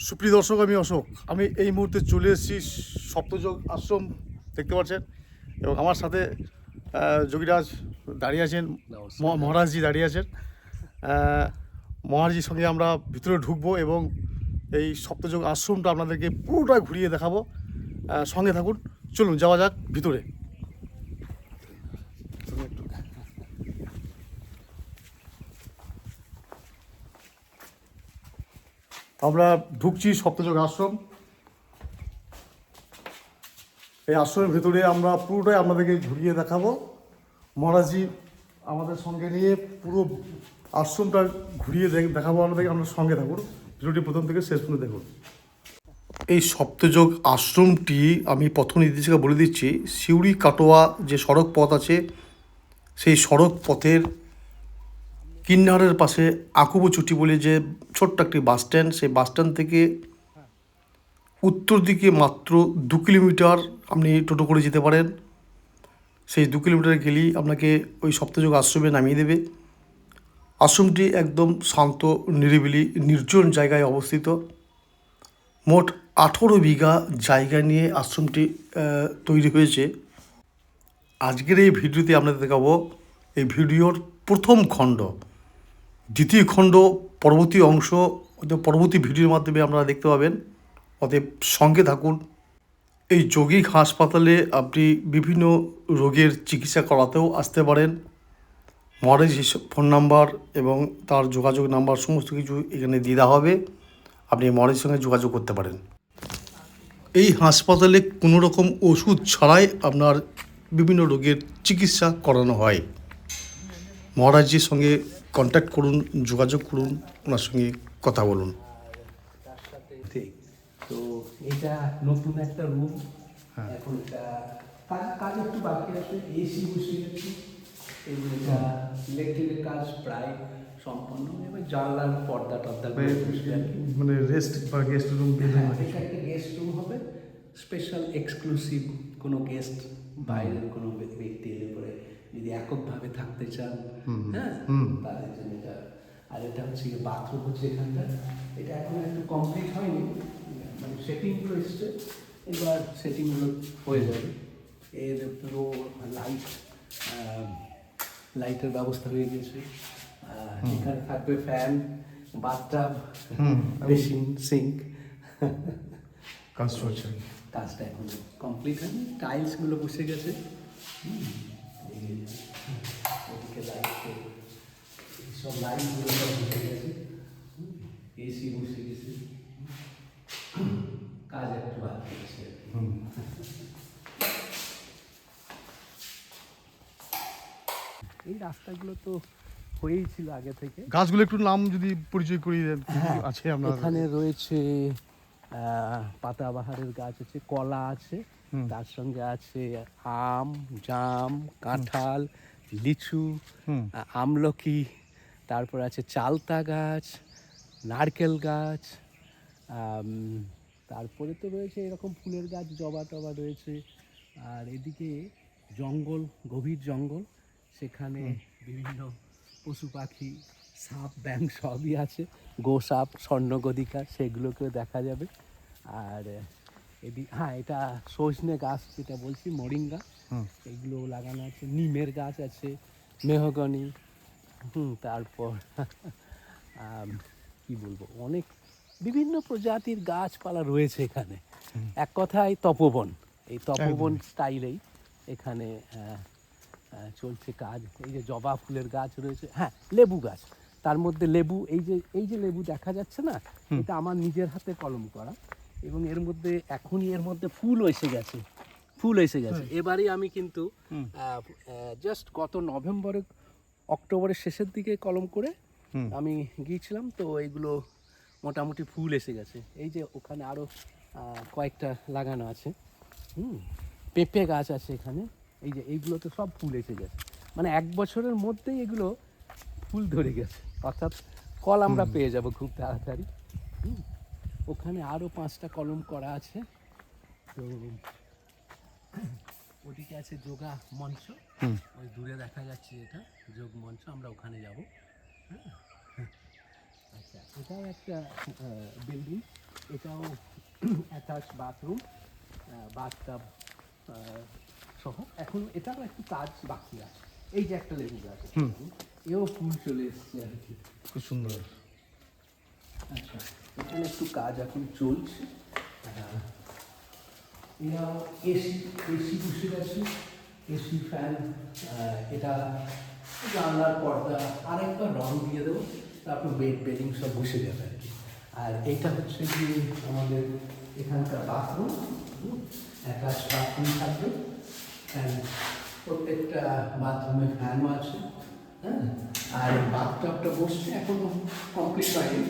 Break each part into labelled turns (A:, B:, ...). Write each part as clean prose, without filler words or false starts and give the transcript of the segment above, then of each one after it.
A: সুপ্রিয় দর্শক, আমি অশোক। আমি এই মুহূর্তে চলে এসেছি সপ্তযোগ আশ্রম, দেখতে পাচ্ছেন, এবং আমার সাথে যোগীরাজ দাঁড়িয়ে আছেন, মহারাজজি দাঁড়িয়ে আছেন। মহারাজজির সঙ্গে আমরা ভিতরে ঢুকবো এবং এই সপ্তযোগ আশ্রমটা আপনাদেরকে পুরোটা ঘুরিয়ে দেখাবো। সঙ্গে থাকুন, চলুন যাওয়া যাক ভিতরে। আমরা ঢুকছি সপ্তযোগ আশ্রম। এই আশ্রমের ভেতরে আমরা পুরোটাই আপনাদেরকে ঘুরিয়ে দেখাবো। মহারাজজি আমাদের সঙ্গে নিয়ে পুরো আশ্রমটা ঘুরিয়ে দেখাবো আপনাদেরকে। আপনার সঙ্গে থাকুন, ভিডিওটি প্রথম থেকে শেষ পর্যন্ত দেখুন। এই সপ্তযোগ আশ্রমটি আমি পথ নির্দেশিকা বলে দিচ্ছি। সিউড়ি কাটোয়া যে সড়ক পথ আছে, সেই সড়ক পথের কিন্নারের পাশে আকুবুচুটি বলে যে ছোট্ট একটি বাস স্ট্যান্ড, সেই বাস স্ট্যান্ড থেকে উত্তর দিকে মাত্র 2 কিলোমিটার আপনি টোটো করে যেতে পারেন। সেই 2 কিলোমিটার গেলেই আপনাকে ওই সপ্তযোগ আশ্রমে নামিয়ে দেবে। আশ্রমটি একদম শান্ত, নিরিবিলি, নির্জন জায়গায় অবস্থিত। মোট 18 বিঘা জায়গা নিয়ে আশ্রমটি তৈরি হয়েছে। আজকের এই ভিডিওতে আপনাদের দেখাবো এই ভিডিওর প্রথম খণ্ড। দ্বিতীয় খণ্ড পরবর্তী অংশ পরবর্তী ভিডিওর মাধ্যমে আপনারা দেখতে পাবেন। অতএব সঙ্গে থাকুন। এই যৌগিক হাসপাতালে আপনি বিভিন্ন রোগের চিকিৎসা করাতেও আসতে পারেন। মহারাজ ফোন নাম্বার এবং তার যোগাযোগ নাম্বার সমস্ত কিছু এখানে দিয়ে দেওয়া হবে। আপনি মহারাজের সঙ্গে যোগাযোগ করতে পারেন। এই হাসপাতালে কোনো রকম ওষুধ ছাড়াই আপনার বিভিন্ন রোগের চিকিৎসা করানো হয়। মহারাজজির সঙ্গে কন্ট্যাক্ট করুন, যোগাযোগ করুন, ওনার সঙ্গে কথা বলুন।
B: ঠিক। তো এটা নতুন একটা রুম। এখন এটা কাজ একটু বাকি আছে। এসি বসিয়ে গেছি এবং এটা ইলেকট্রিকের কাজ প্রায় সম্পন্ন। এবার জানলার পর্দা টর্দা
A: মানে রেস্ট বা গেস্ট রুম।
B: এটা একটা গেস্ট রুম হবে। স্পেশাল এক্সক্লুসিভ কোনো গেস্ট, বাইরের কোনো ব্যক্তি এলে পরে যদি এককভাবে থাকতে চান, হ্যাঁ, তাদের জন্য এটা। আর এটা হচ্ছে বাথরুম হচ্ছে এখানটা। এটা এখন একটু কমপ্লিট হয়নি, মানে সেটিংগুলো এসছে, এবার সেটিংগুলো হয়ে যাবে। এর পুরো লাইটের ব্যবস্থা হয়ে গেছে। এখানে থাকবে ফ্যান, বাথটাব, বেসিন, সিঙ্ক।
A: কাজ চলছে।
B: কাজটা এখন কমপ্লিট হয়নি। টাইলসগুলো বসে গেছে। ওদিকে লাইট, সব লাইটগুলো সব বসে গেছে। এসি বসে গেছে। কাজ একটু বাকি আছে। এই রাস্তাগুলো তো হয়েই ছিল আগে থেকে।
A: গাছগুলো একটু নাম যদি পরিচয় করিয়ে দেন। আছে আপনার
B: এখানে রয়েছে পাতাবাহারের গাছ আছে, কলা আছে, তার সঙ্গে আছে আম, জাম, কাঁঠাল, লিচু, আমলকি, তারপর আছে চালতা গাছ, নারকেল গাছ, তারপরে তো রয়েছে এরকম ফুলের গাছ, জবা টবা রয়েছে। আর এদিকে জঙ্গল, গভীর জঙ্গল, সেখানে বিভিন্ন পশু পাখি, সাপ, ব্যাঙ সবই আছে। গোসাপ, স্বর্ণগদিকা, সেগুলোকেও দেখা যাবে। আর এটা সজনে গাছ, যেটা বলছি মরিঙ্গা, এগুলো লাগানো আছে। নিমের গাছ আছে, মেহগনি, তারপর কি বলবো, অনেক বিভিন্ন প্রজাতির গাছপালা রয়েছে এখানে। এক কথায় তপবন। এই তপবন স্টাইলেই এখানে চলছে কাজ। এই যে জবা ফুলের গাছ রয়েছে, হ্যাঁ, লেবু গাছ, তার মধ্যে লেবু, এই যে লেবু দেখা যাচ্ছে না, এটা আমার নিজের হাতে কলম করা, এবং এর মধ্যে এখনই এর মধ্যে ফুল এসে গেছে। এবারে আমি কিন্তু জাস্ট গত অক্টোবরের শেষের দিকে কলম করে আমি গিয়েছিলাম, তো এইগুলো মোটামুটি ফুল এসে গেছে। এই যে ওখানে আরও কয়েকটা লাগানো আছে। পেঁপে গাছ আছে এখানে। এই যে এইগুলোতে সব ফুল এসে গেছে, মানে 1 বছরের মধ্যেই এগুলো ফুল ধরে গেছে, অর্থাৎ ফল আমরা পেয়ে যাব খুব তাড়াতাড়ি। ওখানে আরও 5টা কলম করা আছে। তো ওদিকে আছে যোগা মঞ্চ, ওই দূরে দেখা যাচ্ছে, এটা যোগ মঞ্চ, আমরা ওখানে যাব। আচ্ছা, এটাও একটা বিল্ডিং, এটাও অ্যাটাচ বাথরুম, বাথটাব সহ। এখন এটারও একটু কাজ বাকি আছে। এই যে একটা লেবু গাছ আছে, এও ফুল চলে এসছে আর কি।
A: খুব সুন্দর।
B: আচ্ছা, এখানে একটু কাজ এখন চলছে। এরাও এসি বসে গেছে, এসি ফ্যান। এটা জানলার পর্দা আরেকবার রং দিয়ে দেবো, তারপর বেডিং সব বসে যাবে আর কি। আর এইটা হচ্ছে কি আমাদের এখানকার বাথরুম, অ্যাটাচ বাথরুম থাকবে। ফ্যান, প্রত্যেকটা বাথরুমে ফ্যানও আছে। হ্যাঁ, আর বাথটাবটা বসছে, এখনো কমপ্লিট হয়নি,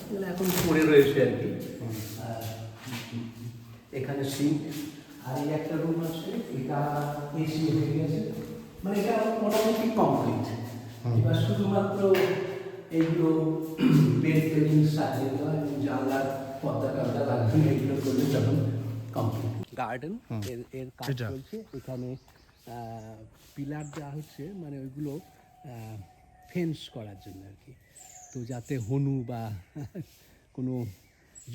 B: এগুলো এখন পড়ে রয়েছে আর কি। আর এখানে সিঙ্ক, আর এই একটা রুম আছে, এটা এসি হয়ে গেছে, মানে এটা মোটামুটি কমপ্লিট। এবার শুধুমাত্র এইগুলো বেডিং সাজিয়ে দেওয়া এবং জানলার পর্দা টর্দা লাগানো, এগুলো করলে তখন কমপ্লিট। গার্ডেন এর কাজ চলছে এখানে। পিলার দেওয়া হচ্ছে, মানে ওইগুলো ফেন্স করার জন্য আর কি, তো যাতে হনু বা কোনো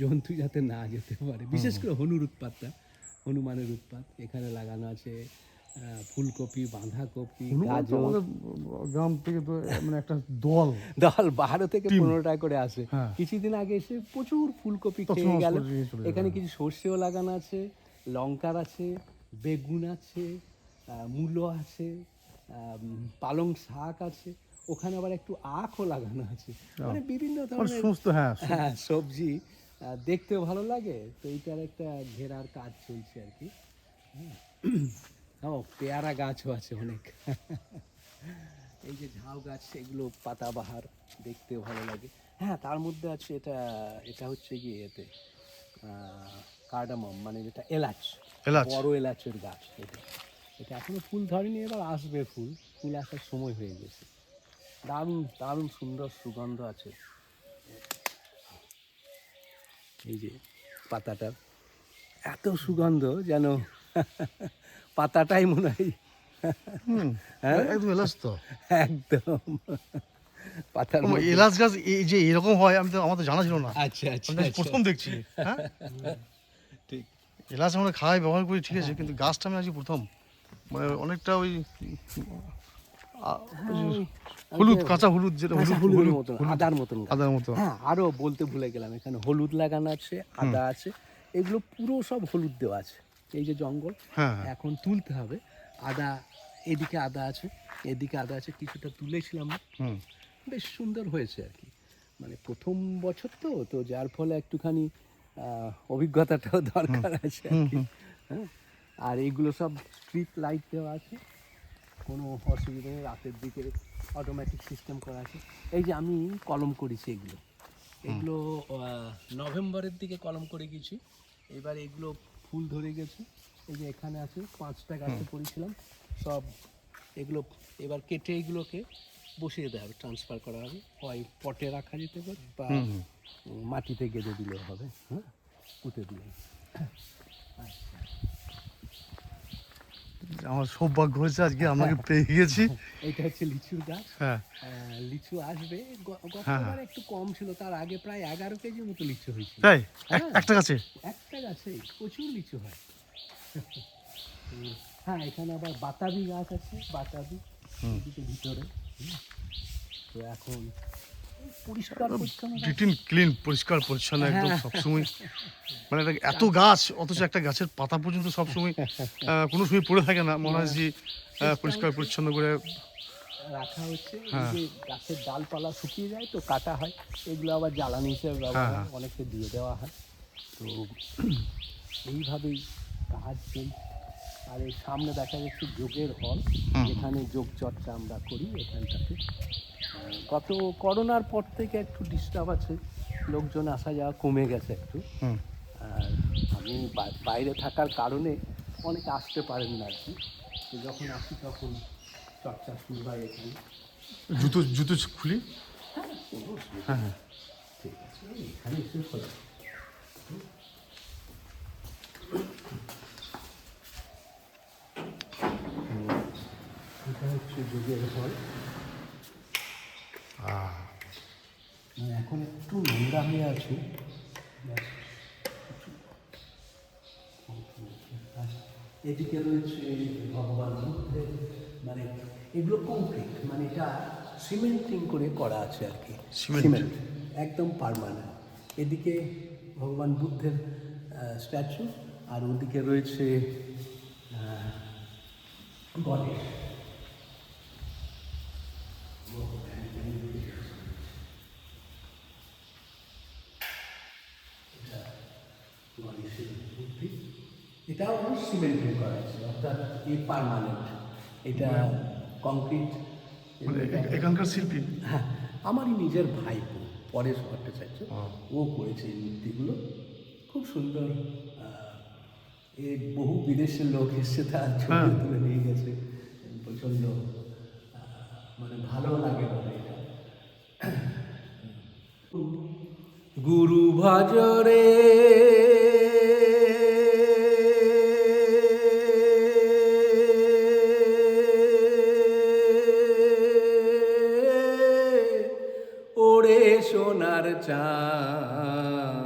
B: জন্তু যাতে না যেতে পারে, বিশেষ করে হনুমানের উৎপাত। এখানে লাগানো আছে ফুলকপি, বাঁধাকপি, গাজর।
A: আমাদের গ্রাম থেকে তো মানে একটা দল
B: 12 থেকে 15টা করে আসে। কিছুদিন আগে এসে প্রচুর ফুলকপি খেয়ে গেল। এখানে কিছু সর্ষেও লাগানো আছে, লঙ্কার আছে, বেগুন আছে, মূলো আছে, পালং শাক আছে, ওখানে আবার একটু আখও লাগানো আছে, মানে বিভিন্ন ধরনের
A: সমস্ত।
B: হ্যাঁ, সবজি। দেখতেও ভালো লাগে, তো এইটার একটা ঘেরার কাজ চলছে আর কি। ও, পেয়ারা গাছও আছে অনেক। এই যে ঝাউ গাছ, এগুলো পাতাবাহার, দেখতেও ভালো লাগে। হ্যাঁ, তার মধ্যে আছে এটা হচ্ছে গিয়ে এতে কার্ডামম, মানে যেটা এলাচ, বড় এলাচের গাছ। এটা এখনো ফুল ধরেনি, এবার আসবে ফুল আসার সময় হয়ে গেছে। দারুণ দারুণ সুন্দর সুগন্ধ আছে। এই যে পাতাটার এত সুগন্ধ, যেন পাতাটাই মনে হয়
A: একদম এলাচ তো,
B: একদম পাতার
A: এলাচ গাছ এই যে এরকম হয়, আমি তো আমার তো জানা ছিল না।
B: আচ্ছা আচ্ছা,
A: প্রথম দেখছি। হ্যাঁ,
B: ঠিক।
A: এলাচ আমরা খাই, ব্যবহার করি, ঠিক আছে, কিন্তু গাছটা আমি আজকে প্রথম, মানে অনেকটা ওই হলুদ, কাঁচা হলুদ, যেটা
B: হলুদের মতন, আদার মতন।
A: মতো।
B: হ্যাঁ, আরো বলতে ভুলে গেলাম, এখানে হলুদ লাগানো আছে, আদা আছে, এগুলো পুরো সব হলুদ দেওয়া আছে। এই যে জঙ্গল, এখন তুলতে হবে। আদা, এদিকে আদা আছে, এদিকে আদা আছে, কিছুটা তুলেছিলাম, বেশ সুন্দর হয়েছে আর কি। মানে প্রথম বছর তো যার ফলে একটুখানি অভিজ্ঞতাটাও দরকার আছে আর কি। হ্যাঁ, আর এইগুলো সব স্ট্রিট লাইট দেওয়া আছে, কোনো অসুবিধা নেই, রাতের দিকে অটোমেটিক সিস্টেম করা আছে। এই যে আমি কলম করেছি, এগুলো নভেম্বরের দিকে কলম করে গেছি। এবার এগুলো ফুল ধরে গেছে। এই যে এখানে আছে 5টা গাছে করেছিলাম সব, এগুলো এবার কেটে এগুলোকে বসিয়ে দেওয়া হবে, ট্রান্সফার করা হবে, হয় পটে রাখা যেতে পারে বা মাটিতে গেঁথে দিলেও হবে। হ্যাঁ, পুঁতে দিলে।
A: আমার সৌভাগ্য হয়েছে আজকে আমাকে পেয়ে গেছি।
B: এটা হচ্ছে লিচুর গাছ। লিচু আসবে, গতবার একটু কম ছিল, তার আগে প্রায় 11 কেজির মতো লিচু হয়েছিল।
A: তাই? একটা গাছে
B: প্রচুর লিচু হয়। হ্যাঁ, এখানে আবার বাতাবি গাছ আছে, বাতাবি ভিতরে। তো এখন পরিষ্কার
A: ক্লিন, পরিষ্কার পরিচ্ছন্ন একদম সবসময়। মানে এত গাছ, অথচ একটা গাছের পাতা পর্যন্ত সবসময় কোনো সময় পড়ে থাকে না, মনে হয় যে পরিষ্কার পরিচ্ছন্ন করে
B: রাখা হচ্ছে। এই যে গাছের ডালপালা শুকিয়ে যায় তো কাটা হয়, এগুলো আবার জ্বালানি হিসেবে ব্যবহার হয়, অনেককে দিয়ে দেওয়া হয়। তো এইভাবেই কাজ চলছে। আর এর সামনে দেখা যাচ্ছে যোগের হল, যেখানে যোগ চর্চা আমরা করি এখানটাতে। গত করোনার পর থেকে একটু ডিস্টার্ব আছে, লোকজন আসা যাওয়া কমে গেছে একটু। আর আমি বাইরে থাকার কারণে অনেকে আসতে পারেন না আর কি। তো যখন আসি তখন চর্চা শুরু হয় এখানে।
A: জুতো খুলি।
B: হ্যাঁ, ঠিক আছে, এখানে এসে খোলা। এটা হচ্ছে যোগের হল। এখন একটু নোংরা হয়ে আছে। এদিকে রয়েছে ভগবান বুদ্ধের, মানে এগুলো কংক্রিট, মানে এটা সিমেন্টিং করে করা আছে আর কি, সিমেন্ট একদম পার্মানেন্ট। এদিকে ভগবান বুদ্ধের স্ট্যাচু, আর ওদিকে রয়েছে গণেশ। গণেশের মূর্তি, এটাও সিমেন্টিং করা আছে, অর্থাৎ পার্মানেন্ট, এটা কংক্রিট।
A: মানে এখানকার শিল্পী?
B: হ্যাঁ, আমারই নিজের ভাইপো পরেশ ভট্টাচার্য, ও করেছে এই মূর্তিগুলো, খুব সুন্দর। এই বহু বিদেশের লোক এসছে, তার ছবি তুলে নিয়ে গেছে, প্রচণ্ড মানে ভালো লাগে বলে এটা। গুরু ভজরে ওরে সোনার চাঁদ,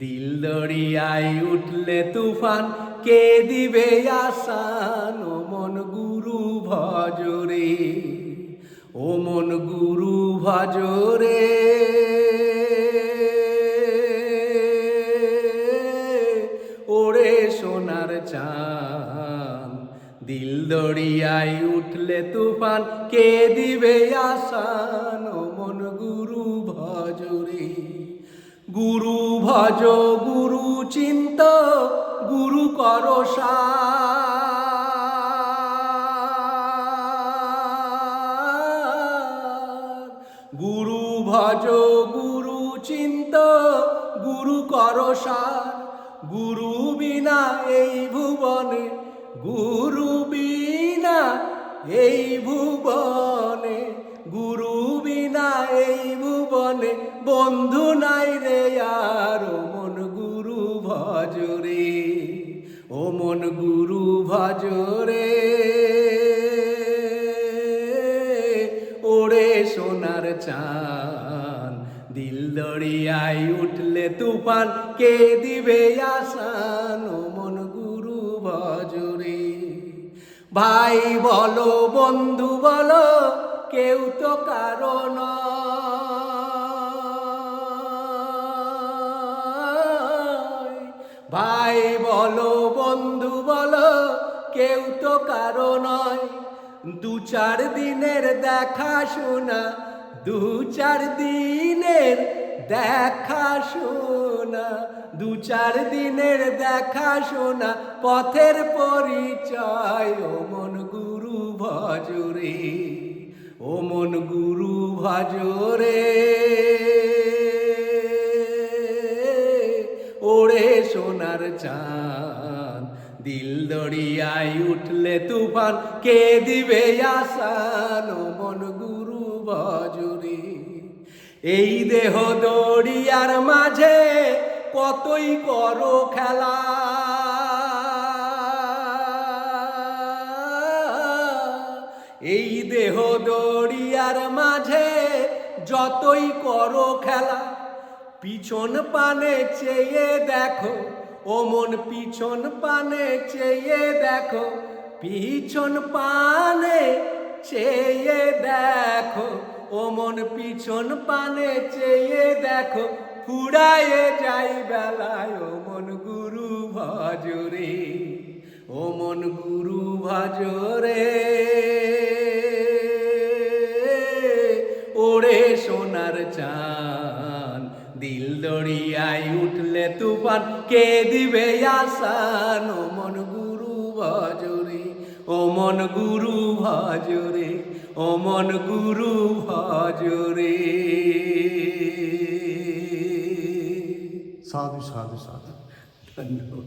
B: দিল দরিয়ায় উঠলে তুফান, কে দিবে আসান, ও মন গুরু ভজরে, ও মন গুরু ভজরে। ওরে সোনার চাঁদ, দিল দরিয়ায় উঠলে তুফান, কে দিবে আসান, ও মন গুরু ভজরে। গুরু ভজ গুরু চিন্ত, গুরু কর সার। গুরু ভজ গুরু চিন্ত, গুরু কর সার। গুরু বিনা এই ভুবনে, গুরু বিনা এই ভুবনে, গুরু বিনা এই ভুবনে, বন্ধু নাই রে আর, ও মন গুরু ভজরে, ও মন গুরু ভজরে। ওরে সোনার চাঁদ, দিল দরিয়ায় উঠলে তুফান, কে দিবে আসান, ও মন গুরু ভজরে। ভাই বলো বন্ধু বলো, কেউ তো কারো নয়। ভাই বলো বন্ধু বলো, কেউ তো কারো নয়। দু চার দিনের দেখা শোনা, দু চার দিনের দেখা শোনা, দু চার দিনের দেখা শোনা, পথের পরিচয়, ও মন গুরু ভজরে, ও মন গুরু ভজরে। ওরে সোনার চাঁদ, দিল দরিয়ায় উঠলে তুফান, কে দিবে আসান, ও মন গুরু ভজরে। এই দেহ দরিয়ার মাঝে কতই করো খেলা, এই দেহ দরিয়ার মাঝে যতই করো খেলা, পিছন পানে চেয়ে দেখো, ও মন পিছন পানে চেয়ে দেখো, পিছন পানে চেয়ে দেখো, ও মন পিছন পানে চেয়ে দেখো, ফুরায়ে যাই বেলায়, ও মন গুরু ভজরে, ও মন গুরু ভজরে। ওরে সোনার চাঁদ, দিল দরিয়ায় উঠলে তুফান, কে দিবে আসান, ও মন গুরু ভজরে, ও মন গুরু ভজরে, ও মন গুরু ভজরে।
A: সাধু সাধু সাধু।
B: ধন্যবাদ।